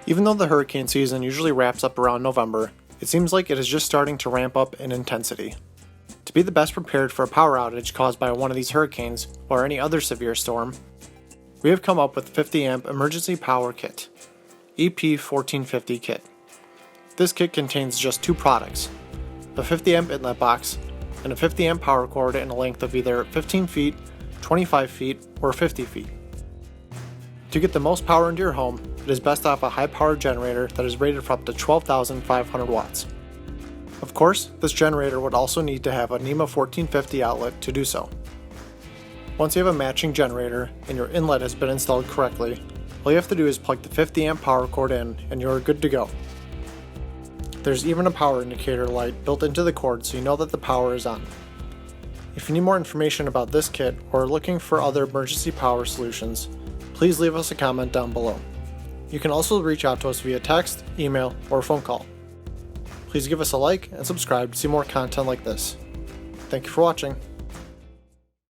Even though the hurricane season usually wraps up around November, it seems like it is just starting to ramp up in intensity. To be the best prepared for a power outage caused by one of these hurricanes or any other severe storm, we have come up with 50 amp emergency power kit, EP1450KIT. This kit contains just two products, a 50 amp inlet box and a 50 amp power cord in a length of either 15 feet, 25 feet, or 50 feet. To get the most power into your home, it is best to have a high-powered generator that is rated for up to 12,500 watts. Of course, this generator would also need to have a NEMA 1450 outlet to do so. Once you have a matching generator and your inlet has been installed correctly, all you have to do is plug the 50 amp power cord in and you're good to go. There's even a power indicator light built into the cord so you know that the power is on. If you need more information about this kit or are looking for other emergency power solutions, please leave us a comment down below. You can also reach out to us via text, email, or phone call. Please give us a like and subscribe to see more content like this. Thank you for watching.